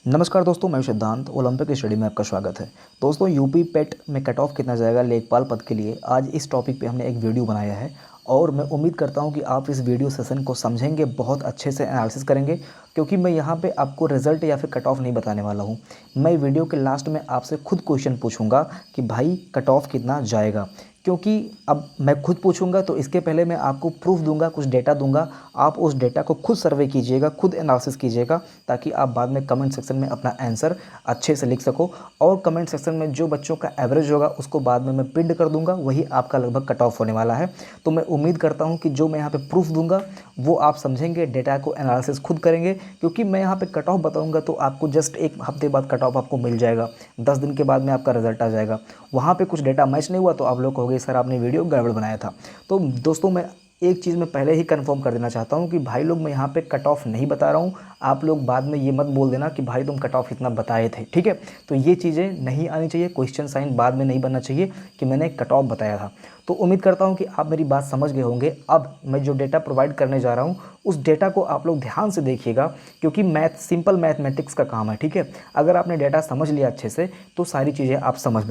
नमस्कार दोस्तों, मैं सिद्धांत। ओलंपिक स्टडी में आपका स्वागत है। दोस्तों, यूपी पेट में कट ऑफ कितना जाएगा लेखपाल पद के लिए, आज इस टॉपिक पे हमने एक वीडियो बनाया है और मैं उम्मीद करता हूं कि आप इस वीडियो सेशन को समझेंगे, बहुत अच्छे से एनालिसिस करेंगे, क्योंकि मैं यहां पे आपको रिजल्ट या फिर कट ऑफ नहीं बताने वाला हूं। मैं वीडियो के लास्ट में आपसे खुद क्वेश्चन पूछूंगा कि भाई कट ऑफ कितना जाएगा, क्योंकि अब मैं खुद पूछूंगा तो इसके पहले मैं आपको प्रूफ दूंगा, कुछ डेटा दूंगा। आप उस डेटा को खुद सर्वे कीजिएगा, खुद एनालिसिस कीजिएगा, ताकि आप बाद में कमेंट सेक्शन में अपना आंसर अच्छे से लिख सको। और कमेंट सेक्शन में जो बच्चों का एवरेज होगा उसको बाद में मैं पिन कर दूंगा, वही आपका लगभग कट ऑफ होने वाला है। तो मैं उम्मीद करता हूँ कि जो मैं यहाँ पे प्रूफ दूंगा वो आप समझेंगे, डेटा को एनालिसिस खुद करेंगे, क्योंकि मैं यहाँ पे कट ऑफ बताऊँगा तो आपको जस्ट एक हफ्ते बाद कट ऑफ आपको मिल जाएगा, 10 दिन के बाद में आपका रिजल्ट आ जाएगा। वहाँ पे कुछ डेटा मैच नहीं हुआ तो आप लोग कहोगे सर आपने वीडियो गड़बड़ बनाया था। तो दोस्तों, मैं एक चीज़ मैं पहले ही कंफर्म कर देना चाहता हूँ कि भाई लोग, मैं यहाँ पे कट ऑफ नहीं बता रहा हूँ। आप लोग बाद में ये मत बोल देना कि भाई तुम कट ऑफ इतना बताए थे, ठीक है। तो ये चीज़ें नहीं आनी चाहिए, क्वेश्चन साइन बाद में नहीं बनना चाहिए कि मैंने कट ऑफ बताया था। तो उम्मीद करता हूँ कि आप मेरी बात समझ गए होंगे। अब मैं जो डेटा प्रोवाइड करने जा रहा हूँ उस डेटा को आप लोग ध्यान से देखिएगा, क्योंकि सिंपल मैथमेटिक्स का काम है, ठीक है। अगर आपने डेटा समझ लिया अच्छे से तो सारी चीज़ें आप समझ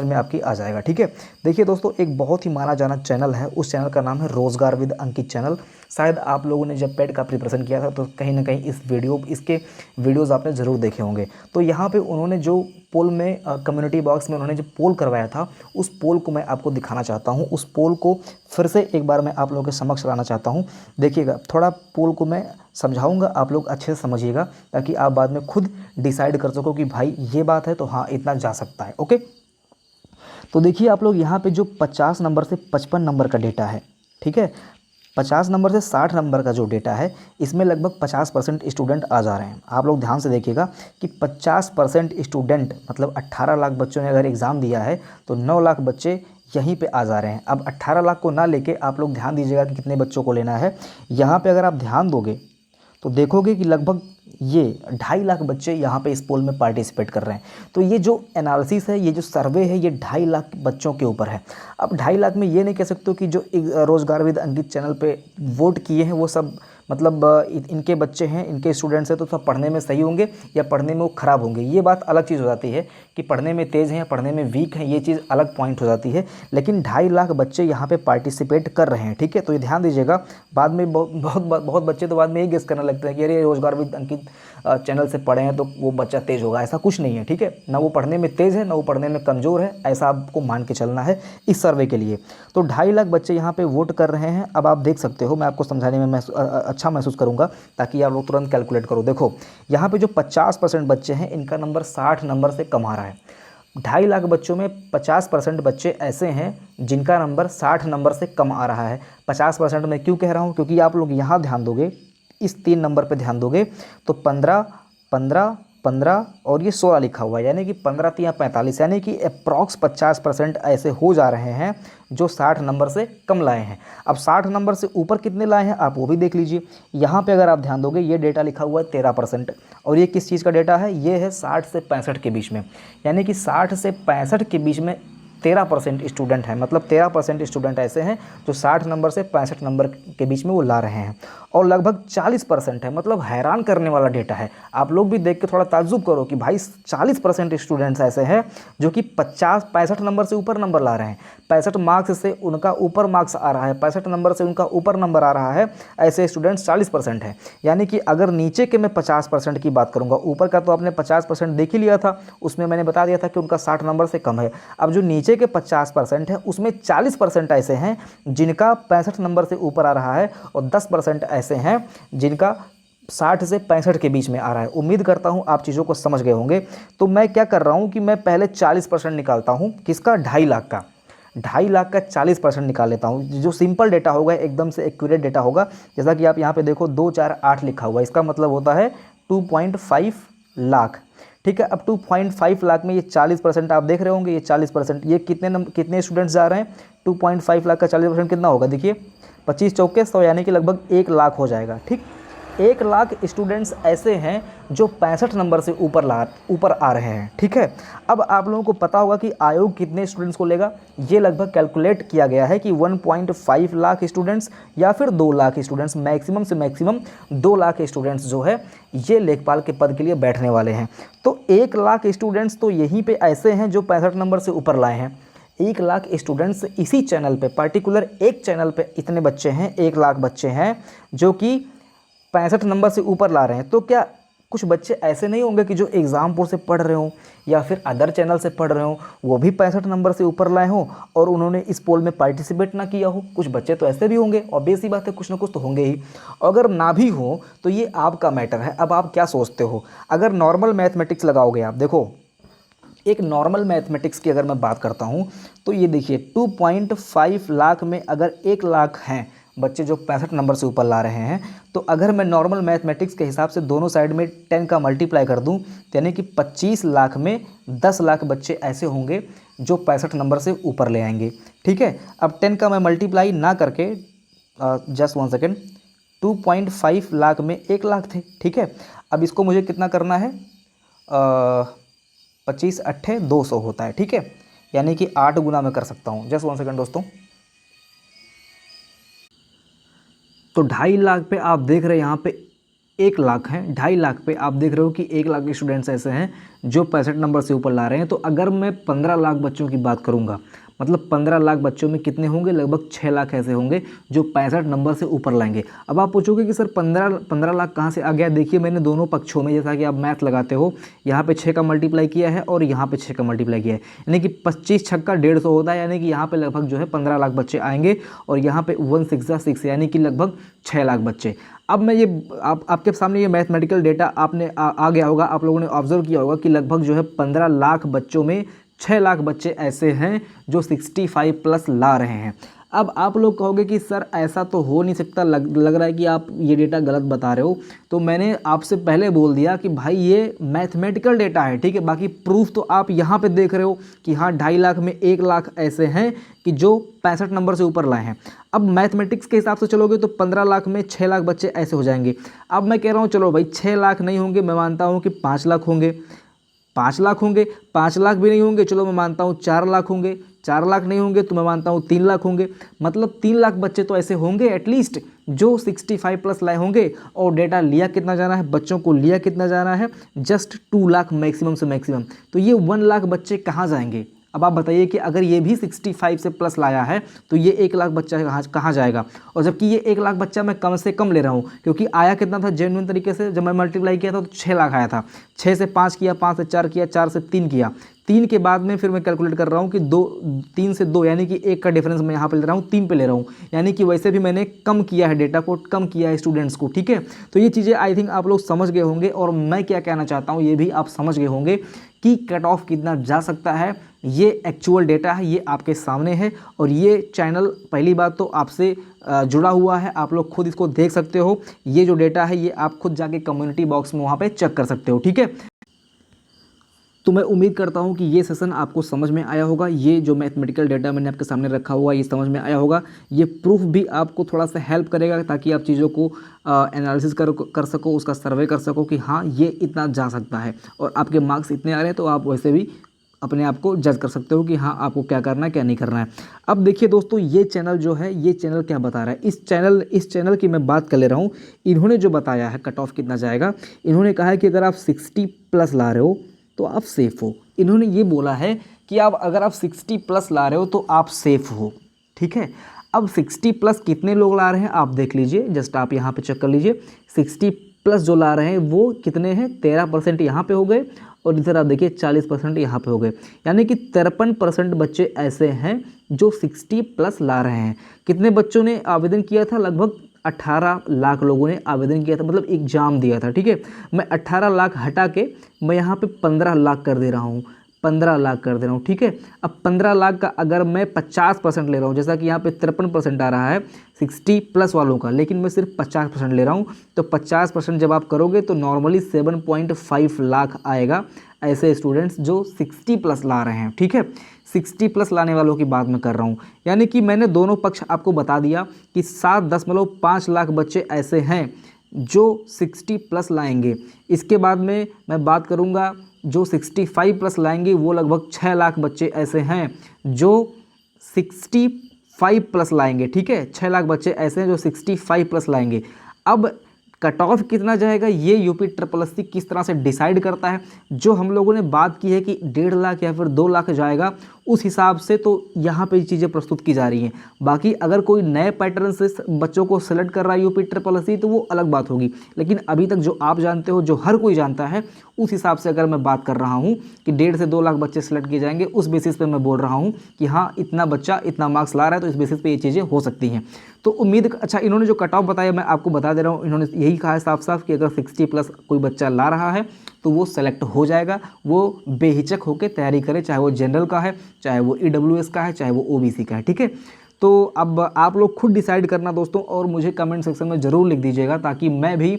में आपकी आ जाएगा, ठीक है। देखिए दोस्तों, एक बहुत ही माना जाना चैनल है, उस चैनल का नाम है रोजगार विद अंकित चैनल। शायद आप लोगों ने जब पेड का प्रिपरेशन किया था तो कहीं ना कहीं इसके वीडियोज़ आपने ज़रूर देखे होंगे। तो यहाँ पे उन्होंने जो पोल में कम्युनिटी बॉक्स में उन्होंने जो पोल करवाया था, उस पोल को मैं आपको दिखाना चाहता हूँ। उस पोल को फिर से एक बार मैं आप लोगों के समक्ष लाना चाहता हूँ। देखिएगा, थोड़ा पोल को मैं समझाऊंगा, आप लोग अच्छे से समझिएगा, ताकि आप बाद में खुद डिसाइड कर सको कि भाई ये बात है तो हाँ इतना जा सकता है। ओके, तो देखिए आप लोग, यहाँ पे जो 50 नंबर से 55 नंबर का डेटा है, ठीक है, 50 नंबर से 60 नंबर का जो डेटा है, इसमें लगभग 50% स्टूडेंट आ जा रहे हैं। आप लोग ध्यान से देखिएगा कि 50% स्टूडेंट मतलब 18 लाख बच्चों ने अगर एग्ज़ाम दिया है तो 9 लाख बच्चे यहीं पे आ जा रहे हैं। अब 18 लाख को ना लेके आप लोग ध्यान दीजिएगा कि कितने बच्चों को लेना है। यहाँ पे अगर आप ध्यान दोगे तो देखोगे कि लगभग ये 2.5 लाख बच्चे यहाँ पे इस पोल में पार्टिसिपेट कर रहे हैं। तो ये जो एनालिसिस है, ये जो सर्वे है, ये 2.5 लाख बच्चों के ऊपर है। अब 2.5 लाख में ये नहीं कह सकते हो कि जो रोजगार विद अंकित चैनल पे वोट किए हैं वो सब मतलब इनके बच्चे हैं, इनके स्टूडेंट्स हैं तो सब पढ़ने में सही होंगे या पढ़ने में वो ख़राब होंगे। ये बात अलग चीज़ हो जाती है कि पढ़ने में तेज़ हैं या पढ़ने में वीक हैं, ये चीज़ अलग पॉइंट हो जाती है। लेकिन 2.5 लाख बच्चे यहाँ पे पार्टिसिपेट कर रहे हैं, ठीक है। तो ये ध्यान दीजिएगा। बाद में बहुत बच्चे तो बाद में ये गेस करने लगते हैं कि अरे रोजगार विद अंकित चैनल से पढ़े हैं तो वो बच्चा तेज़ होगा। ऐसा कुछ नहीं है, ठीक है। ना वो पढ़ने में तेज़ है ना वो पढ़ने में कमज़ोर है, ऐसा आपको मान के चलना है इस सर्वे के लिए। तो 2.5 लाख बच्चे यहाँ पे वोट कर रहे हैं। अब आप देख सकते हो, मैं आपको समझाने में अच्छा महसूस करूँगा ताकि आप लोग तुरंत कैलकुलेट करो। देखो, यहाँ पे जो 50% बच्चे हैं इनका नंबर 60 नंबर से कम आ रहा है। 2.5 लाख बच्चों में 50% बच्चे ऐसे हैं जिनका नंबर 60 नंबर से कम आ रहा है। 50% मैं क्यों कह रहा हूँ, क्योंकि आप लोग यहाँ ध्यान दोगे, इस 3 नंबर पे ध्यान दोगे तो 15, 15, 15 और ये 16 लिखा हुआ है, यानी कि 15 या 45, यानी कि अप्रॉक्स 50% ऐसे हो जा रहे हैं जो 60 नंबर से कम लाए हैं। अब 60 नंबर से ऊपर कितने लाए हैं आप वो भी देख लीजिए। यहाँ पे अगर आप ध्यान दोगे, ये डेटा लिखा हुआ है 13%, और ये किस चीज़ का डेटा है, ये है 60 से 65 के बीच में, यानी कि 60 से 65 के बीच में 13% स्टूडेंट हैं। मतलब 13% स्टूडेंट ऐसे हैं जो 60 नंबर से 65 नंबर के बीच में वो ला रहे हैं, और लगभग 40% है। मतलब हैरान करने वाला डेटा है। आप लोग भी देख के थोड़ा ताज्जुब करो कि भाई 40% स्टूडेंट्स ऐसे हैं जो कि 65 नंबर से ऊपर नंबर ला रहे हैं। 65 मार्क्स से उनका ऊपर मार्क्स आ रहा है, 65 नंबर से उनका ऊपर नंबर आ रहा है, ऐसे स्टूडेंट्स 40% हैं। यानी कि अगर नीचे के मैं 50% की बात करूँगा, ऊपर का तो आपने 50% देख ही लिया था, उसमें मैंने बता दिया था कि उनका 60 नंबर से कम है। अब जो नीचे के 50% है उसमें 40% ऐसे हैं जिनका 65 नंबर से ऊपर आ रहा है, और 10% ऐसे हैं जिनका 60 से 65 के बीच में आ रहा है। उम्मीद करता हूं आप चीज़ों को समझ गए होंगे। तो मैं क्या कर रहा हूं कि मैं पहले 40% निकालता हूं, किसका, 2.5 लाख का। 2.5 लाख का 40% निकाल लेता हूं, जो सिंपल डेटा होगा, एकदम से एक्यूरेट डेटा होगा। जैसा कि आप यहाँ पे देखो 2, 4, 8 लिखा हुआ है, इसका मतलब होता है 2.5 लाख, ठीक है। अब 2.5 लाख में ये 40% आप देख रहे होंगे, ये 40%, ये कितने स्टूडेंट्स जा रहे हैं, 2.5 लाख का 40% कितना होगा, देखिए 25 चौके 100, यानी कि लगभग 1 लाख हो जाएगा, ठीक। 1 लाख स्टूडेंट्स ऐसे हैं जो 65 नंबर से ऊपर आ रहे हैं। ठीक है, अब आप लोगों को पता होगा कि आयोग कितने स्टूडेंट्स को लेगा। ये लगभग कैलकुलेट किया गया है कि 1.5 लाख स्टूडेंट्स या फिर 2 लाख स्टूडेंट्स, मैक्सिमम से मैक्सिमम 2 लाख स्टूडेंट्स जो है ये लेखपाल के पद के लिए बैठने वाले हैं। तो 1 लाख स्टूडेंट्स तो यहीं पे ऐसे हैं जो 65 नंबर से ऊपर लाए हैं। 1 लाख स्टूडेंट्स इसी चैनल पे, पर्टिकुलर एक चैनल पे इतने बच्चे हैं, 1 लाख बच्चे हैं जो कि 65 नंबर से ऊपर ला रहे हैं। तो क्या कुछ बच्चे ऐसे नहीं होंगे कि जो एग्ज़ामपुर से पढ़ रहे हों या फिर अदर चैनल से पढ़ रहे हों, वो भी 65 नंबर से ऊपर लाए हों और उन्होंने इस पोल में पार्टिसिपेट ना किया हो? कुछ बच्चे तो ऐसे भी होंगे, ऑब्वियस सी बात है, कुछ ना कुछ तो होंगे ही। अगर ना भी हो तो ये आपका मैटर है। अब आप क्या सोचते हो? अगर नॉर्मल मैथमेटिक्स लगाओगे आप, देखो एक नॉर्मल मैथमेटिक्स की अगर मैं बात करता हूँ तो ये देखिए 2.5 लाख में अगर 1 लाख हैं बच्चे जो 65 नंबर से ऊपर ला रहे हैं, तो अगर मैं नॉर्मल मैथमेटिक्स के हिसाब से दोनों साइड में 10 का मल्टीप्लाई कर दूं, यानी कि 25 लाख में 10 लाख बच्चे ऐसे होंगे जो 65 नंबर से ऊपर ले आएंगे। ठीक है, अब 10 का मैं मल्टीप्लाई ना करके जस्ट 1 सेकेंड, 2.5 लाख में 1 लाख थे। ठीक है, अब इसको मुझे कितना करना है, 25 अट्ठे 200 होता है। ठीक है, यानी कि 8 गुना मैं कर सकता हूँ। जस्ट 1 सेकेंड दोस्तों। तो 2.5 लाख पे आप देख रहे हैं यहाँ पे 1 लाख हैं, 2.5 लाख पे आप देख रहे हो कि 1 लाख स्टूडेंट्स ऐसे हैं जो 65 नंबर से ऊपर ला रहे हैं। तो अगर मैं 15 लाख बच्चों की बात करूँगा, मतलब 15 लाख बच्चों में कितने होंगे, लगभग 6 लाख ऐसे होंगे जो 65 नंबर से ऊपर लाएंगे। अब आप पूछोगे कि सर 15 लाख कहाँ से आ गया? देखिए मैंने दोनों पक्षों में, जैसा कि आप मैथ लगाते हो, यहाँ पे 6 का मल्टीप्लाई किया है और यहाँ पे 6 का मल्टीप्लाई किया है, यानी कि 25 छक्का 150 होता है, यानी कि यहाँ पे लगभग जो है 15 लाख बच्चे आएंगे और यहाँ पे 1 6 6 यानी कि लगभग 6 लाख बच्चे। अब मैं ये आपके सामने ये मैथमेटिकल डेटा आपने आ गया होगा, आप लोगों ने ऑब्जर्व किया होगा कि लगभग जो है 15 लाख बच्चों में 6 लाख बच्चे ऐसे हैं जो 65 प्लस ला रहे हैं। अब आप लोग कहोगे कि सर ऐसा तो हो नहीं सकता, लग रहा है कि आप ये डेटा गलत बता रहे हो। तो मैंने आपसे पहले बोल दिया कि भाई ये मैथमेटिकल डेटा है, ठीक है। बाकी प्रूफ तो आप यहाँ पे देख रहे हो कि हाँ 2.5 लाख में 1 लाख ऐसे हैं कि जो 65 नंबर से ऊपर लाए हैं। अब मैथमेटिक्स के हिसाब से चलोगे तो 15 लाख में 6 लाख बच्चे ऐसे हो जाएंगे। अब मैं कह रहा हूँ चलो भाई 6 लाख नहीं होंगे, मैं मानता हूँ कि 5 लाख होंगे, 5 लाख होंगे, 5 लाख भी नहीं होंगे, चलो मैं मानता हूँ 4 लाख होंगे, 4 लाख नहीं होंगे तो मैं मानता हूँ 3 लाख होंगे। मतलब 3 लाख बच्चे तो ऐसे होंगे एटलीस्ट जो 65 प्लस लाए होंगे। और डेटा लिया कितना जाना है, बच्चों को लिया कितना जाना है, जस्ट 2 लाख मैक्सिमम से मैक्सिमम। तो ये 1 लाख बच्चे कहाँ जाएंगे? अब आप बताइए कि अगर ये भी 65 से प्लस लाया है तो ये 1 लाख बच्चा कहाँ जाएगा? और जबकि ये 1 लाख बच्चा मैं कम से कम ले रहा हूँ, क्योंकि आया कितना था जेन्युइन तरीके से, जब मैं मल्टीप्लाई किया था तो 6 लाख आया था। 6 से 5 किया, 5 से 4 किया, 4 से 3 किया, 3 के बाद में फिर मैं कैलकुलेट कर रहा हूँ कि 3 से 2 यानी कि 1 का डिफरेंस मैं यहाँ पे ले रहा हूँ, 3 पे ले रहा हूँ, यानी कि वैसे भी मैंने कम किया है, डेटा को कम किया है स्टूडेंट्स को। ठीक है, तो ये चीज़ें आई थिंक आप लोग समझ गए होंगे और मैं क्या कहना चाहता हूँ ये भी आप समझ गए होंगे कि कट ऑफ कितना जा सकता है। ये एक्चुअल डेटा है, ये आपके सामने है और ये चैनल पहली बात तो आपसे जुड़ा हुआ है, आप लोग खुद इसको देख सकते हो। ये जो डेटा है ये आप खुद जाके कम्युनिटी बॉक्स में वहाँ पे चेक कर सकते हो। ठीक है, तो मैं उम्मीद करता हूँ कि ये सेशन आपको समझ में आया होगा। ये जो मैथमेटिकल डेटा मैंने आपके सामने रखा हुआ ये समझ में आया होगा। ये प्रूफ भी आपको थोड़ा सा हेल्प करेगा ताकि आप चीज़ों को एनालिसिस कर सको, उसका सर्वे कर सको कि हाँ ये इतना जा सकता है और आपके मार्क्स इतने आ रहे हैं, तो आप वैसे भी अपने आप को जज कर सकते हो कि हाँ आपको क्या करना है क्या नहीं करना है। अब देखिए दोस्तों, ये चैनल जो है ये चैनल क्या बता रहा है, इस चैनल की मैं बात कर ले रहा हूँ। इन्होंने जो बताया है कट ऑफ कितना जाएगा, इन्होंने कहा है कि अगर आप 60 प्लस ला रहे हो तो आप सेफ़ हो। इन्होंने ये बोला है कि अगर आप 60 प्लस ला रहे हो तो आप सेफ़ हो। ठीक है, अब 60 प्लस कितने लोग ला रहे हैं आप देख लीजिए, जस्ट आप यहाँ पे चेक कर लीजिए। 60 प्लस जो ला रहे हैं वो कितने हैं, 13% यहाँ पे हो गए और इधर आप देखिए 40% यहाँ पे हो गए, यानी कि 53% बच्चे ऐसे हैं जो 60 प्लस ला रहे हैं। कितने बच्चों ने आवेदन किया था? लगभग 18 लाख लोगों ने आवेदन किया था, मतलब एग्ज़ाम दिया था। ठीक है, मैं 18 लाख हटा के मैं यहाँ पे 15 लाख कर दे रहा हूँ, 15 लाख कर दे रहा हूँ। ठीक है, अब 15 लाख का अगर मैं 50% ले रहा हूँ, जैसा कि यहाँ पे 53% आ रहा है 60 प्लस वालों का, लेकिन मैं सिर्फ 50% ले रहा हूँ, तो 50% जब आप करोगे तो नॉर्मली 7.5 लाख आएगा ऐसे स्टूडेंट्स जो 60 प्लस ला रहे हैं। ठीक है, 60 प्लस लाने वालों की बात मैं कर रहा हूँ, यानी कि मैंने दोनों पक्ष आपको बता दिया कि 7.5 लाख बच्चे ऐसे हैं जो 60 प्लस लाएंगे। इसके बाद में मैं बात करूंगा जो 65 प्लस लाएंगे, वो लगभग 6 लाख बच्चे ऐसे हैं जो 65 प्लस लाएंगे। ठीक है, 6 लाख बच्चे ऐसे हैं जो 65 प्लस लाएंगे। अब कट ऑफ कितना जाएगा ये यूपी ट्रिपल एससी किस तरह से डिसाइड करता है, जो हम लोगों ने बात की है कि 1.5 लाख या फिर 2 लाख जाएगा, उस हिसाब से तो यहाँ पे चीज़ें प्रस्तुत की जा रही हैं। बाकी अगर कोई नए पैटर्न से बच्चों को सेलेक्ट कर रहा है यूपी ट्रिपल एससी तो वो अलग बात होगी, लेकिन अभी तक जो आप जानते हो, जो हर कोई जानता है, उस हिसाब से अगर मैं बात कर रहा हूँ कि 1.5 से 2 लाख बच्चे सेलेक्ट किए जाएंगे, उस बेसिस पे मैं बोल रहा हूँ कि हाँ इतना बच्चा इतना मार्क्स ला रहा है, तो इस बेसिस पे ये चीज़ें हो सकती हैं। तो उम्मीद, अच्छा इन्होंने जो कट ऑफ बताया मैं आपको बता दे रहा हूँ, इन्होंने यही कहा है साफ साफ कि अगर 60 प्लस कोई बच्चा ला रहा है तो वो सेलेक्ट हो जाएगा। वो बेहिचक होकर तैयारी करे, चाहे वो जनरल का है, चाहे वो ईडब्ल्यूएस का है, चाहे वो ओबीसी का है। ठीक है, तो अब आप लोग खुद डिसाइड करना दोस्तों, और मुझे कमेंट सेक्शन में ज़रूर लिख दीजिएगा ताकि मैं भी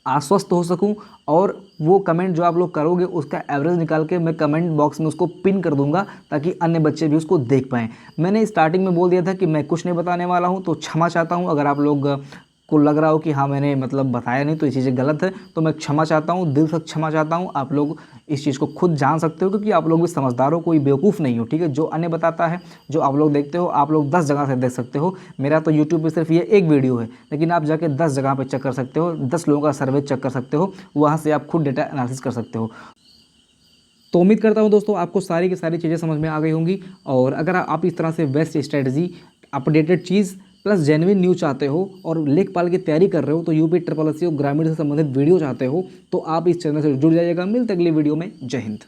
आश्वस्त हो सकूं, और वो कमेंट जो आप लोग करोगे उसका एवरेज निकाल के मैं कमेंट बॉक्स में उसको पिन कर दूंगा ताकि अन्य बच्चे भी उसको देख पाएँ। मैंने स्टार्टिंग में बोल दिया था कि मैं कुछ नहीं बताने वाला हूं, तो क्षमा चाहता हूं अगर आप लोग को लग रहा हो कि हाँ मैंने मतलब बताया नहीं तो ये चीज़ें गलत है, तो मैं क्षमा चाहता हूँ, दिल से क्षमा चाहता हूँ। आप लोग इस चीज़ को खुद जान सकते हो क्योंकि आप लोग भी समझदार हो, कोई बेवकूफ़ नहीं हो। ठीक है, जो अन्य बताता है, जो आप लोग देखते हो, आप लोग 10 जगह से देख सकते हो। मेरा तो यूट्यूब पे सिर्फ ये एक वीडियो है, लेकिन आप जाके 10 जगह पे चेक कर सकते हो, 10 लोगों का सर्वे चेक कर सकते हो, वहाँ से आप खुद डेटा एनालिसिस कर सकते हो। तो उम्मीद करता हूँ दोस्तों आपको सारी की सारी चीज़ें समझ में आ गई होंगी, और अगर आप इस तरह से बेस्ट स्ट्रेटजी, अपडेटेड चीज़ प्लस जेन्युइन न्यूज़ चाहते हो और लेखपाल की तैयारी कर रहे हो, तो यूपी ट्रिपल एससी और ग्रामीण से संबंधित वीडियो चाहते हो, तो आप इस चैनल से जुड़ जाइएगा। मिलते अगली वीडियो में। जय हिंद।